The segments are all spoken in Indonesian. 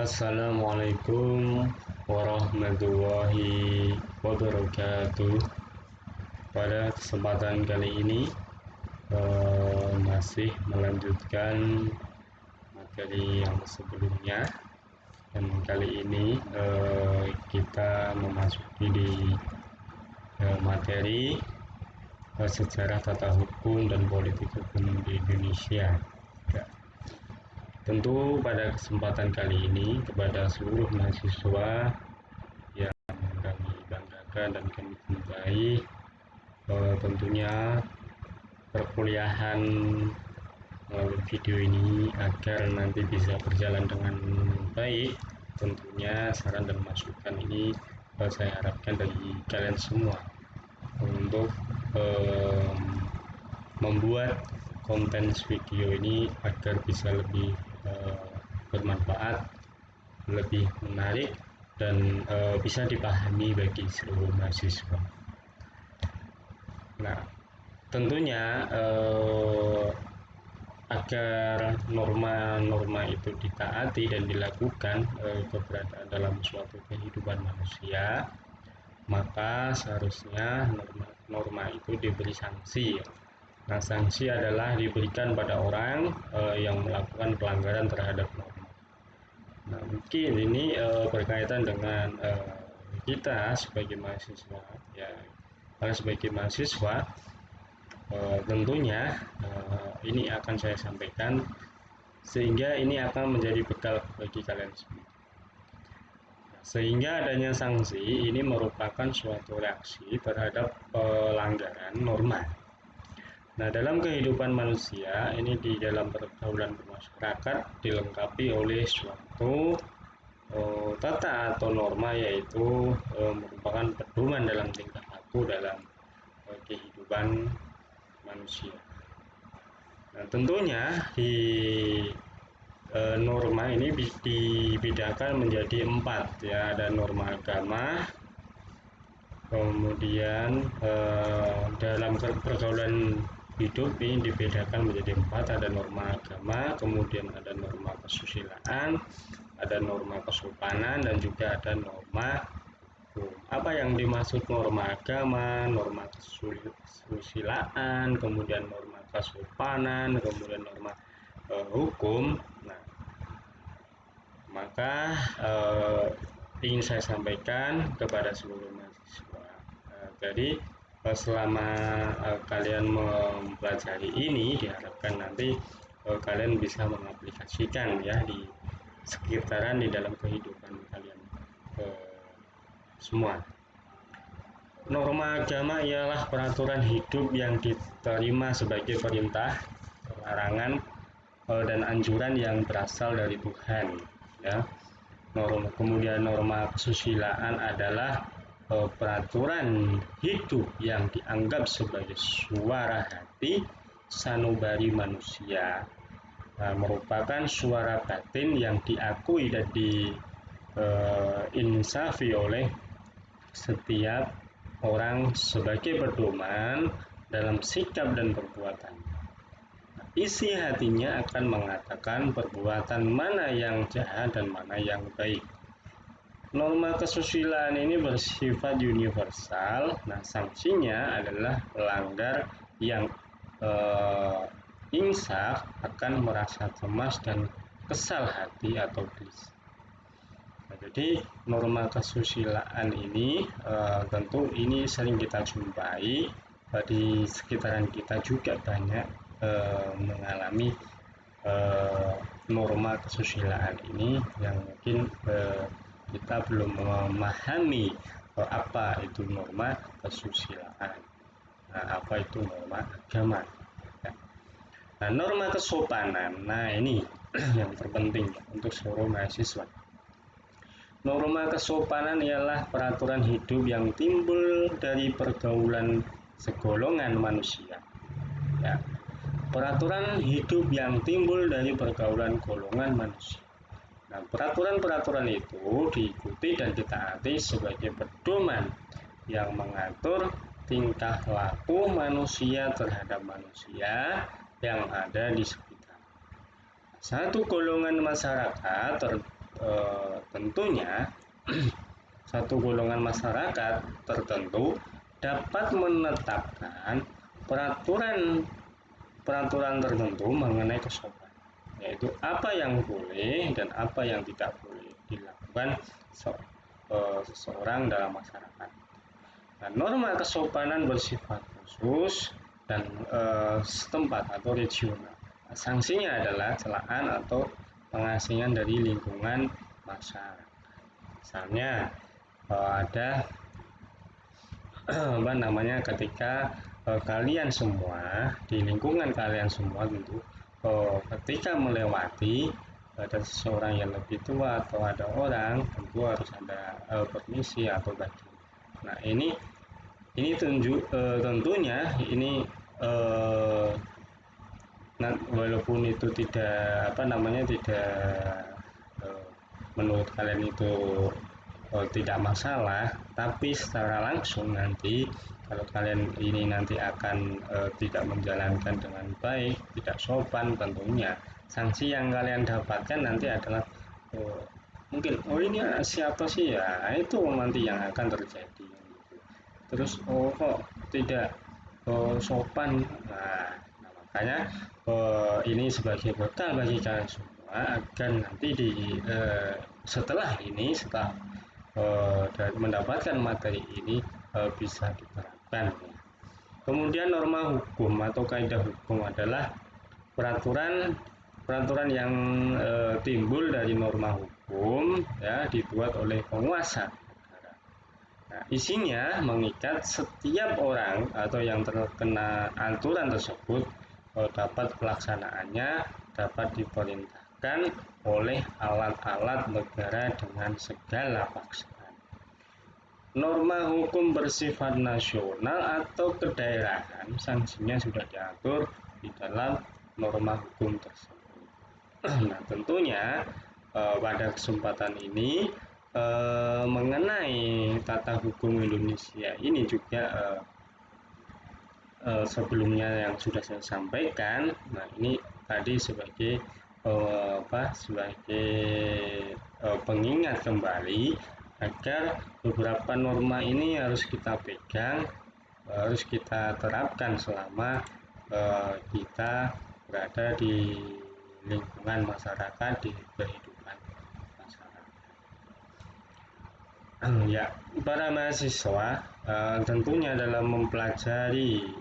Assalamualaikum warahmatullahi wabarakatuh. Pada kesempatan kali ini masih melanjutkan materi yang sebelumnya, dan kali ini kita memasuki di materi sejarah tata hukum dan politik hukum di Indonesia. Tentu pada kesempatan kali ini kepada seluruh mahasiswa yang kami banggakan dan kami cintai, tentunya perkuliahan melalui video ini agar nanti bisa berjalan dengan baik. Tentunya saran dan masukan ini saya harapkan dari kalian semua untuk membuat konten video ini agar bisa lebih bermanfaat, lebih menarik, dan bisa dipahami bagi seluruh mahasiswa. Nah, tentunya agar norma-norma itu ditaati dan dilakukan keberadaan dalam suatu kehidupan manusia, maka seharusnya norma itu diberi sanksi. Nah, sanksi adalah diberikan pada orang yang melakukan pelanggaran terhadap norma. Nah, mungkin ini berkaitan dengan kita sebagai mahasiswa, ya. Karena sebagai mahasiswa, tentunya ini akan saya sampaikan sehingga ini akan menjadi bekal bagi kalian semua. Sehingga adanya sanksi ini merupakan suatu reaksi terhadap pelanggaran norma. Nah, dalam kehidupan manusia ini di dalam pergaulan bermasyarakat dilengkapi oleh suatu tata atau norma, yaitu merupakan pedoman dalam tingkah laku dalam kehidupan manusia. Nah, tentunya di norma ini dibedakan menjadi 4, ya. Ada norma agama, kemudian dalam pergaulan hidup ini dibedakan menjadi 4, ada norma agama, kemudian ada norma kesusilaan, ada norma kesopanan, dan juga ada norma hukum. Apa yang dimaksud norma agama, norma kesusilaan, kemudian norma kesopanan, kemudian norma hukum? Nah, maka ingin saya sampaikan kepada seluruh mahasiswa. Jadi selama kalian mempelajari ini, diharapkan nanti kalian bisa mengaplikasikan, ya, di sekitaran di dalam kehidupan kalian semua. Norma agama ialah peraturan hidup yang diterima sebagai perintah, larangan, dan anjuran yang berasal dari Tuhan, ya. Kemudian norma kesusilaan adalah peraturan hidup yang dianggap sebagai suara hati sanubari manusia, merupakan suara batin yang diakui dan diinsafi oleh setiap orang sebagai pedoman dalam sikap dan perbuatan. Isi hatinya akan mengatakan perbuatan mana yang jahat dan mana yang baik. Norma kesusilaan ini bersifat universal. Nah, sanksinya adalah pelanggar yang insaf akan merasa cemas dan kesal hati atau gelisah. Nah, jadi norma kesusilaan ini tentu ini sering kita jumpai di sekitaran kita, juga banyak mengalami norma kesusilaan ini yang mungkin kita belum memahami apa itu norma kesusilaan, apa itu norma agama. Nah, norma kesopanan, nah ini yang terpenting untuk seluruh mahasiswa. Norma kesopanan ialah peraturan hidup yang timbul dari pergaulan segolongan manusia, ya. Peraturan hidup yang timbul dari pergaulan golongan manusia. Nah, peraturan-peraturan itu diikuti dan ditaati sebagai pedoman yang mengatur tingkah laku manusia terhadap manusia yang ada di sekitar. Satu golongan masyarakat tentunya satu golongan masyarakat tertentu dapat menetapkan peraturan tertentu mengenai kesopanan, yaitu apa yang boleh dan apa yang tidak boleh dilakukan seseorang dalam masyarakat. Nah, norma kesopanan bersifat khusus dan setempat atau regional. Sanksinya adalah celaan atau pengasingan dari lingkungan masyarakat. Misalnya ada apa namanya, ketika kalian semua di lingkungan kalian semua tentu ketika melewati ada seseorang yang lebih tua atau ada orang, tentu harus ada permisi atau bagi. Nah, ini tentunya ini walaupun itu tidak apa namanya, tidak menurut kalian itu tidak masalah, tapi secara langsung nanti kalau kalian ini nanti akan tidak menjalankan dengan baik, tidak sopan, tentunya sanksi yang kalian dapatkan nanti adalah mungkin ini siapa sih ya, itu nanti yang akan terjadi gitu. Terus kok tidak sopan. Nah, makanya ini sebagai bekal bagi kalian semua agar nanti setelah mendapatkan materi ini bisa diterapkan. Kemudian norma hukum atau kaidah hukum adalah peraturan yang timbul dari norma hukum ya, dibuat oleh penguasa negara. Nah, isinya mengikat setiap orang atau yang terkena aturan tersebut dapat pelaksanaannya dapat diperintahkan oleh alat-alat negara dengan segala paksaan. Norma hukum bersifat nasional atau kedaerahan, sanksinya sudah diatur di dalam norma hukum tersebut. Nah, tentunya pada kesempatan ini mengenai tata hukum Indonesia ini juga sebelumnya yang sudah saya sampaikan. Nah, ini tadi sebagai pengingat kembali agar beberapa norma ini harus kita pegang, harus kita terapkan selama kita berada di lingkungan masyarakat, di kehidupan masyarakat. Ya, para mahasiswa tentunya dalam mempelajari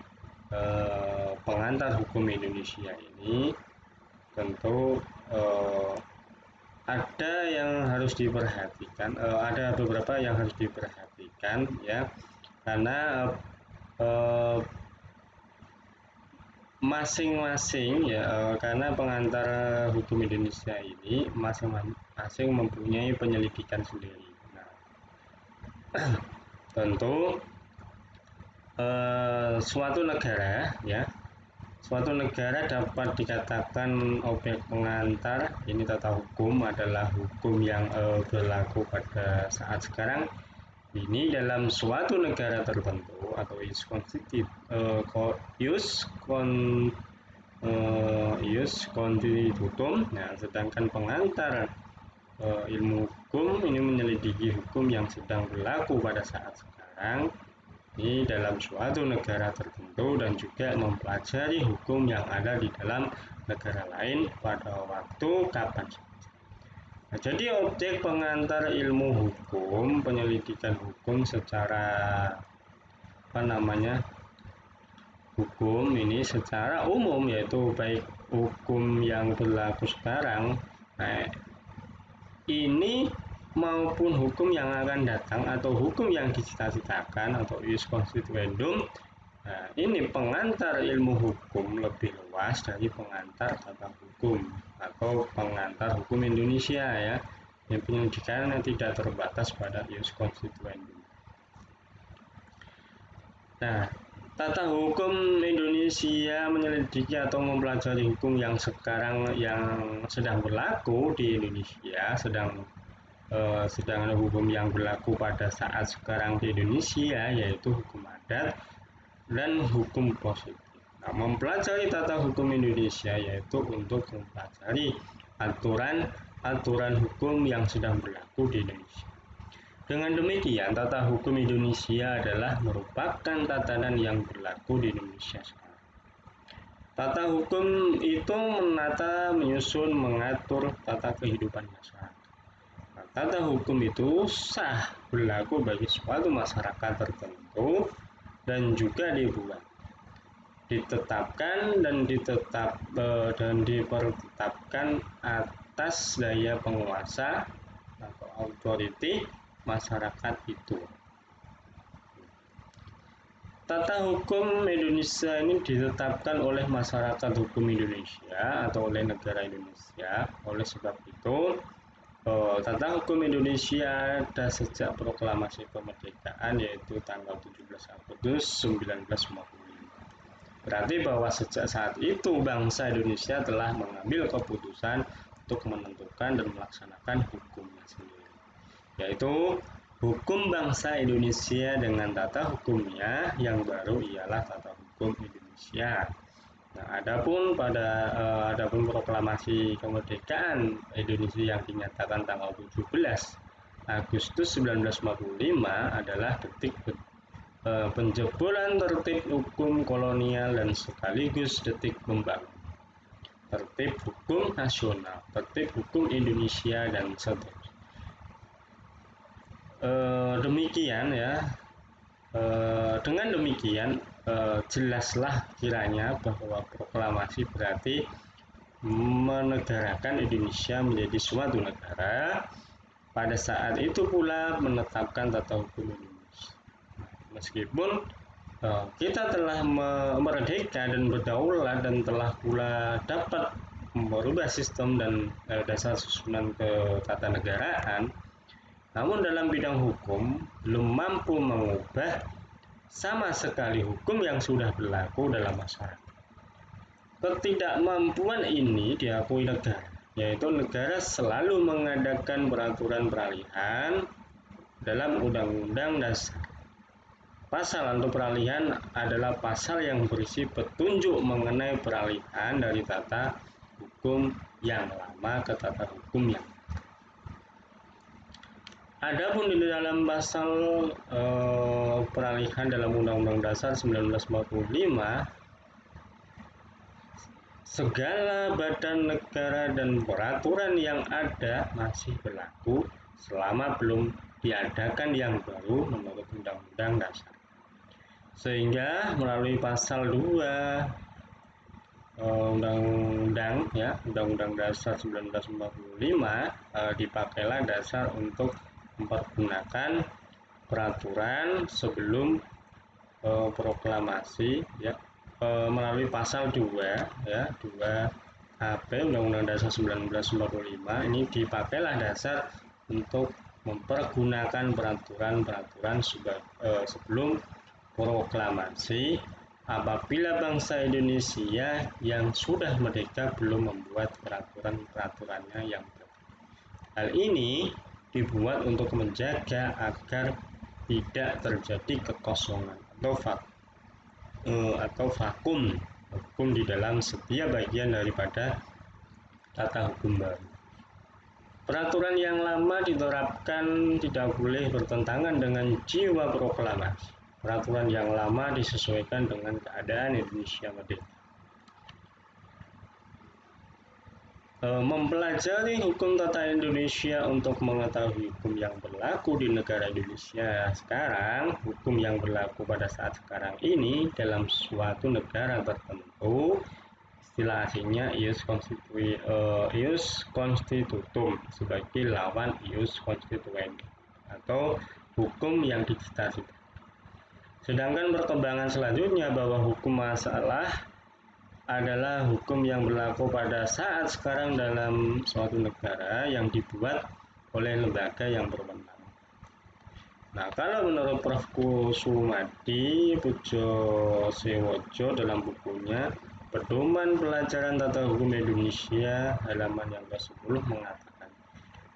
pengantar hukum Indonesia ini tentu ada yang harus diperhatikan, ada beberapa yang harus diperhatikan ya, karena masing-masing ya, karena pengantar hukum Indonesia ini masing-masing mempunyai penyelidikan sendiri. Nah, tentu suatu negara dapat dikatakan objek pengantar ini tata hukum adalah hukum yang berlaku pada saat sekarang ini dalam suatu negara tertentu atau ius constitutum. Nah, sedangkan pengantar ilmu hukum ini menyelidiki hukum yang sedang berlaku pada saat sekarang ini dalam suatu negara tertentu dan juga mempelajari hukum yang ada di dalam negara lain pada waktu kapan saja. Nah, jadi objek pengantar ilmu hukum, penyelidikan hukum secara hukum ini secara umum, yaitu baik hukum yang berlaku sekarang, nah, ini maupun hukum yang akan datang atau hukum yang dicita-citakan atau ius constituendum. Nah, ini pengantar ilmu hukum lebih luas dari pengantar tata hukum atau pengantar hukum Indonesia ya, yang penyelidikannya tidak terbatas pada ius constituendum. Nah, tata hukum Indonesia menyelidiki atau mempelajari hukum yang sedang berlaku di Indonesia, sedang ada hukum yang berlaku pada saat sekarang di Indonesia, yaitu hukum adat dan hukum positif. Nah, mempelajari tata hukum Indonesia yaitu untuk mempelajari aturan hukum yang sedang berlaku di Indonesia. Dengan demikian, tata hukum Indonesia adalah merupakan tatanan yang berlaku di Indonesia sekarang. Tata hukum itu menata, menyusun, mengatur tata kehidupan masyarakat. Nah, tata hukum itu sah berlaku bagi suatu masyarakat tertentu dan juga ditetapkan dan dipertetapkan atas daya penguasa atau authority masyarakat itu. Tata hukum Indonesia ini ditetapkan oleh masyarakat hukum Indonesia atau oleh negara Indonesia. Oleh sebab itu, tata hukum Indonesia ada sejak proklamasi kemerdekaan yaitu tanggal 17 Agustus 1945. Berarti bahwa sejak saat itu bangsa Indonesia telah mengambil keputusan untuk menentukan dan melaksanakan hukumnya sendiri, yaitu hukum bangsa Indonesia dengan tata hukumnya yang baru ialah tata hukum Indonesia. Nah, adapun proklamasi kemerdekaan Indonesia yang dinyatakan tanggal 17 Agustus 1945 adalah penjebolan tertib hukum kolonial dan sekaligus detik membangun tertib hukum nasional, tertib hukum Indonesia dan seterusnya. Demikian ya. Dengan demikian jelaslah kiranya bahwa proklamasi berarti menegarakan Indonesia menjadi suatu negara. Pada saat itu pula menetapkan tata hukum Indonesia. Meskipun kita telah merdeka dan berdaulat dan telah pula dapat merubah sistem dan dasar susunan ketatanegaraan, namun dalam bidang hukum belum mampu mengubah sama sekali hukum yang sudah berlaku dalam masyarakat. Ketidakmampuan ini diakui negara, yaitu negara selalu mengadakan peraturan peralihan dalam Undang-Undang Dasar. Pasal untuk peralihan adalah pasal yang berisi petunjuk mengenai peralihan dari tata hukum yang lama ke tata hukum yang Adapun di dalam pasal peralihan dalam Undang-Undang Dasar 1945, segala badan negara dan peraturan yang ada masih berlaku selama belum diadakan yang baru menurut Undang-Undang Dasar. Sehingga melalui pasal 2 Undang-Undang Dasar 1945 dipakailah dasar untuk mempergunakan peraturan sebelum proklamasi ya, melalui pasal 2 HP Undang-Undang Dasar 1945 ini dipakailah dasar untuk mempergunakan peraturan-peraturan sebelum proklamasi apabila bangsa Indonesia yang sudah merdeka belum membuat peraturan-peraturannya yang baru. Hal ini dibuat untuk menjaga agar tidak terjadi kekosongan atau vakum hukum di dalam setiap bagian daripada tata hukum baru. Peraturan yang lama diterapkan tidak boleh bertentangan dengan jiwa proklamasi. Peraturan yang lama disesuaikan dengan keadaan Indonesia merdeka. Mempelajari hukum tata Indonesia untuk mengetahui hukum yang berlaku di negara Indonesia sekarang, hukum yang berlaku pada saat sekarang ini dalam suatu negara tertentu, istilah aslinya ius constitutum sebagai lawan ius constituendi atau hukum yang dicita-cita. Sedangkan perkembangan selanjutnya bahwa hukum masalah adalah hukum yang berlaku pada saat sekarang dalam suatu negara yang dibuat oleh lembaga yang berwenang. Nah, kalau menurut Prof. Kusumadi Pujosewojo dalam bukunya Pedoman Pelajaran Tata Hukum Indonesia halaman yang ke-10 mengatakan,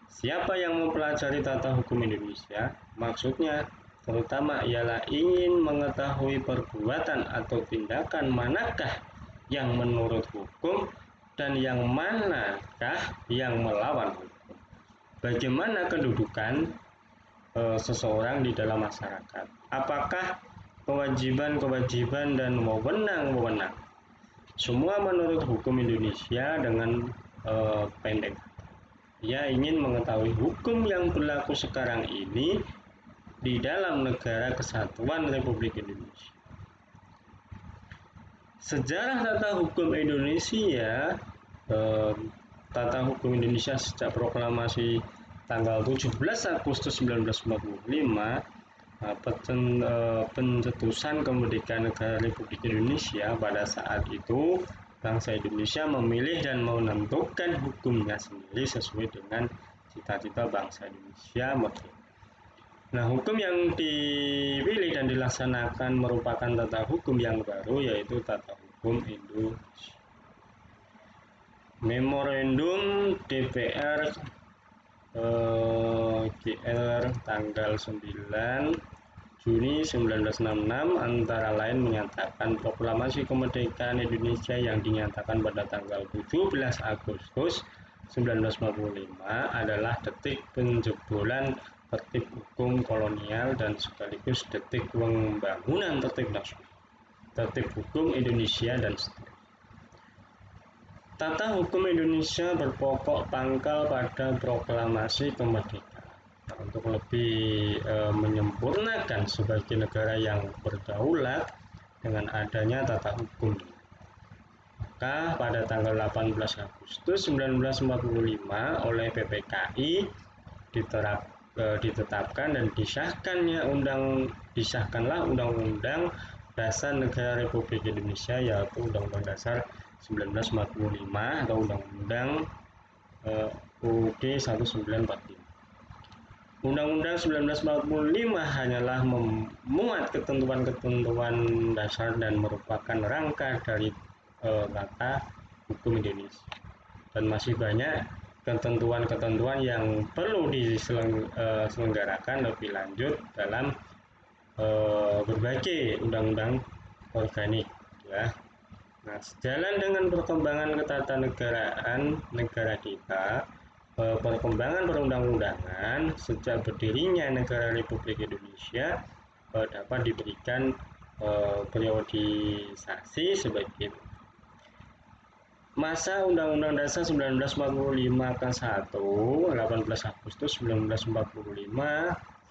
siapa yang mempelajari tata hukum Indonesia? Maksudnya terutama ialah ingin mengetahui perbuatan atau tindakan manakah yang menurut hukum dan yang manakah yang melawan hukum. Bagaimana kedudukan seseorang di dalam masyarakat? Apakah kewajiban-kewajiban dan wewenang-wewenang? Semua menurut hukum Indonesia dengan pendek. Ia ingin mengetahui hukum yang berlaku sekarang ini di dalam negara kesatuan Republik Indonesia. Sejarah tata hukum Indonesia, tata hukum Indonesia sejak proklamasi tanggal 17 Agustus 1945, pencetusan kemerdekaan negara Republik Indonesia. Pada saat itu bangsa Indonesia memilih dan menentukan hukumnya sendiri sesuai dengan cita-cita bangsa Indonesia merdeka. Nah, hukum yang dipilih dan dilaksanakan merupakan tata hukum yang baru, yaitu tata hukum Indonesia. Memorandum DPR GR tanggal 9 Juni 1966 antara lain menyatakan proklamasi kemerdekaan Indonesia yang dinyatakan pada tanggal 17 Agustus 1945 adalah detik penjebolan tertib hukum kolonial dan sekaligus detik pembangunan tertib nasional, tertib hukum Indonesia dan seterusnya. Tata hukum Indonesia berpokok pangkal pada proklamasi kemerdekaan. Untuk lebih menyempurnakan sebagai negara yang berdaulat dengan adanya tata hukum, maka pada tanggal 18 Agustus 1945 oleh PPKI ditetapkan dan disahkanlah Undang-Undang Dasar Negara Republik Indonesia, yaitu Undang-Undang Dasar 1945 atau Undang-Undang UUD 1945. Undang-Undang 1945 hanyalah memuat ketentuan-ketentuan dasar dan merupakan rangka dari tata hukum Indonesia. Dan masih banyak ketentuan-ketentuan yang perlu diselenggarakan lebih lanjut dalam berbagai undang-undang organik. Ya. Nah, sejalan dengan perkembangan ketatanegaraan negara kita, perkembangan perundang-undangan sejak berdirinya negara Republik Indonesia dapat diberikan periodisasi sebagai masa Undang-Undang Dasar 1945 ke-1 18 Agustus 1945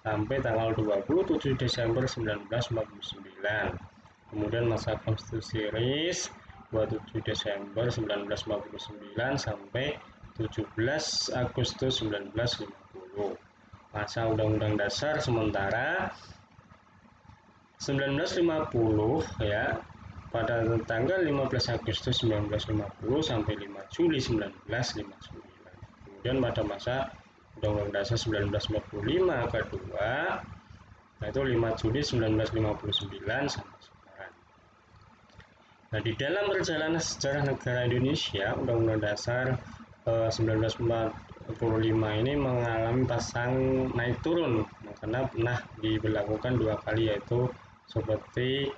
sampai tanggal 27 Desember 1949. Kemudian masa Konstitusi RIS 27 Desember 1949 sampai 17 Agustus 1950. Masa Undang-Undang Dasar sementara 1950 ya, pada tanggal 15 Agustus 1950 sampai 5 Juli 1959. Kemudian pada masa Undang-Undang Dasar 1945 kedua, yaitu 5 Juli 1959 sampai sekarang. Nah, di dalam perjalanan sejarah negara Indonesia, Undang-Undang Dasar 1945 ini mengalami pasang naik turun karena pernah diberlakukan 2 kali, yaitu seperti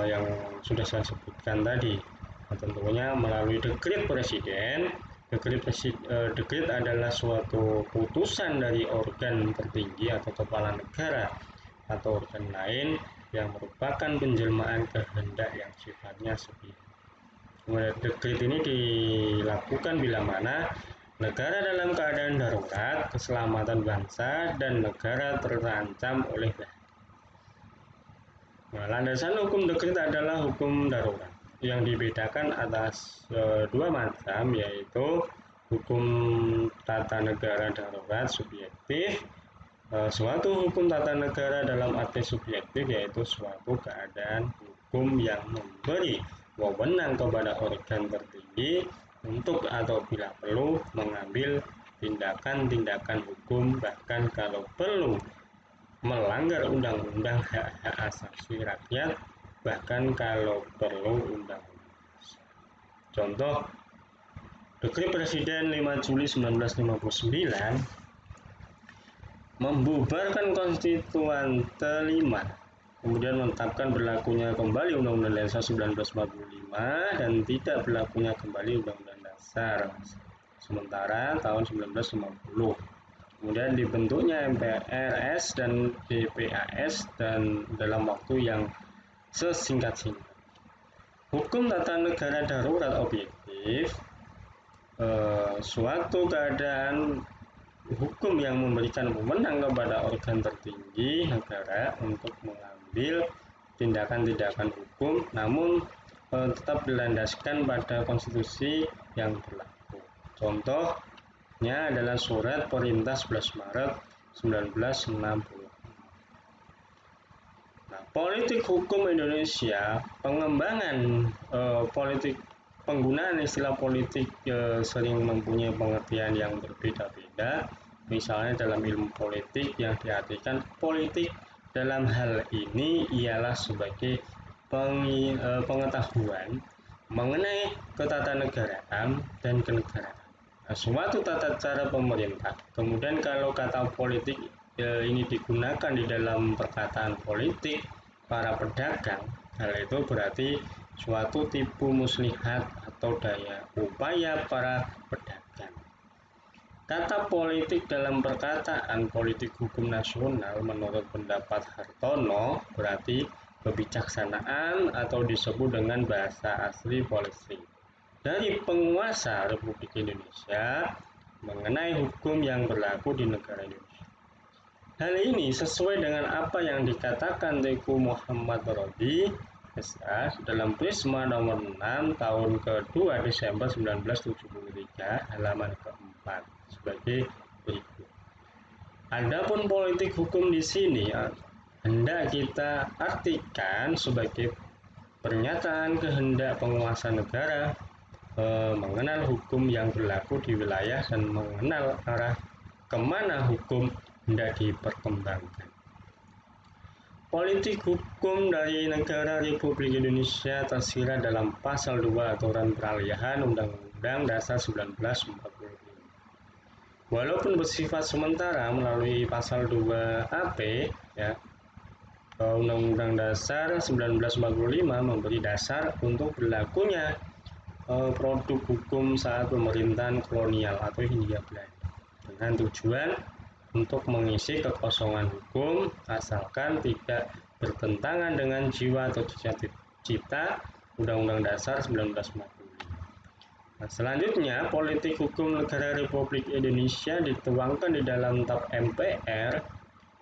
yang sudah saya sebutkan tadi. Nah, tentunya melalui dekret presiden. Dekret adalah suatu putusan dari organ tertinggi atau kepala negara atau organ lain yang merupakan penjelmaan kehendak yang sifatnya sepihak. Dekret ini dilakukan bila mana negara dalam keadaan darurat, keselamatan bangsa dan negara terancam oleh bahaya. Nah, landasan hukum dekret adalah hukum darurat yang dibedakan atas dua macam, yaitu hukum tata negara darurat subjektif. Suatu hukum tata negara dalam arti subjektif yaitu suatu keadaan hukum yang memberi wewenang kepada organ tertinggi untuk atau bila perlu mengambil tindakan-tindakan hukum, bahkan kalau perlu melanggar undang-undang hak-hak asasi rakyat, bahkan kalau perlu undang-undang. Contoh, Dekret Presiden 5 Juli 1959 membubarkan Konstituante 5, kemudian menetapkan berlakunya kembali Undang-Undang Dasar 1945 dan tidak berlakunya kembali Undang-Undang Dasar sementara tahun 1950. Kemudian dibentuknya MPRS dan DPAS dan dalam waktu yang sesingkat-singkat. Hukum tata negara darurat objektif suatu keadaan hukum yang memberikan wewenang kepada organ tertinggi negara untuk mengambil tindakan-tindakan hukum, namun tetap dilandaskan pada konstitusi yang berlaku. Contohnya adalah Surat Perintah 11 Maret 1960. Nah, politik hukum Indonesia, pengembangan politik penggunaan istilah politik sering mempunyai pengertian yang berbeda-beda. Misalnya dalam ilmu politik yang diartikan politik dalam hal ini ialah sebagai pengetahuan mengenai ketatanegaraan dan kenegaraan. Nah, suatu tata cara pemerintah. Kemudian kalau kata politik ini digunakan di dalam perkataan politik para pedagang, hal itu berarti suatu tipu muslihat atau daya upaya para pedagang. Kata politik dalam perkataan politik hukum nasional menurut pendapat Hartono berarti kebijaksanaan atau disebut dengan bahasa asli polisi dari penguasa Republik Indonesia mengenai hukum yang berlaku di negara Indonesia. Hal ini sesuai dengan apa yang dikatakan Teuku Muhammad Rodi, SA, dalam Prisma nomor 6 tahun ke-2 Desember 1973 halaman ke-4 sebagai berikut. Adapun politik hukum di sini hendak kita artikan sebagai pernyataan kehendak penguasa negara mengenal hukum yang berlaku di wilayah dan mengenal arah kemana hukum hendak diperkembangkan. Politik hukum dari negara Republik Indonesia tersirat dalam Pasal 2 Aturan Peralihan Undang-Undang Dasar 1945. Walaupun bersifat sementara melalui Pasal 2 AP, ya, Undang-Undang Dasar 1945 memberi dasar untuk berlakunya produk hukum saat pemerintahan kolonial atau Hindia Belanda dengan tujuan untuk mengisi kekosongan hukum asalkan tidak bertentangan dengan jiwa atau cita Undang-Undang Dasar 1945. Nah, selanjutnya, politik hukum negara Republik Indonesia dituangkan di dalam TAP MPR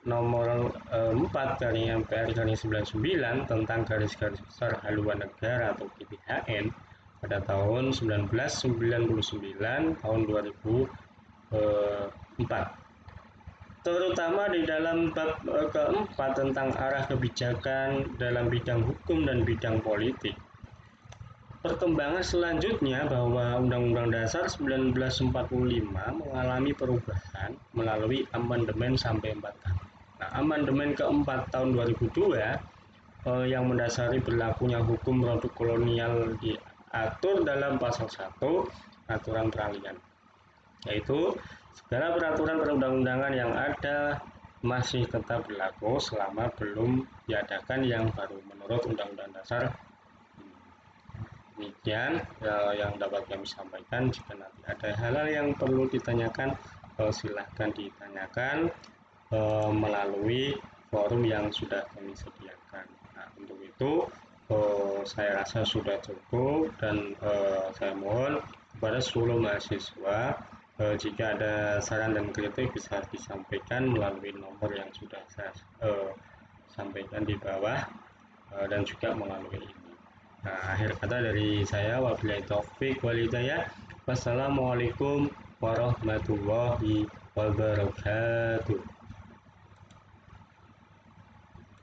nomor 4 dari MPR garis 99 tentang garis-garis besar haluan negara atau GBHN pada tahun 1999 tahun 2004. Terutama di dalam bab keempat tentang arah kebijakan dalam bidang hukum dan bidang politik. Perkembangan selanjutnya bahwa Undang-Undang Dasar 1945 mengalami perubahan melalui amandemen sampai 4 kali. Nah, amandemen keempat tahun 2002 yang mendasari berlakunya hukum produk kolonial diatur dalam pasal 1 aturan peralihan, yaitu segala peraturan perundang-undangan yang ada masih tetap berlaku selama belum diadakan yang baru menurut Undang-Undang Dasar. Demikian yang dapat kami sampaikan. Jika nanti ada hal-hal yang perlu ditanyakan, silahkan ditanyakan melalui forum yang sudah kami sediakan. Nah, untuk itu saya rasa sudah cukup dan saya mohon kepada seluruh mahasiswa jika ada saran dan kritik bisa disampaikan melalui nomor yang sudah saya sampaikan di bawah dan juga melalui ini. Nah, akhir kata dari saya, wabillahi taufik wal hidayah. Wassalamualaikum warahmatullahi wabarakatuh.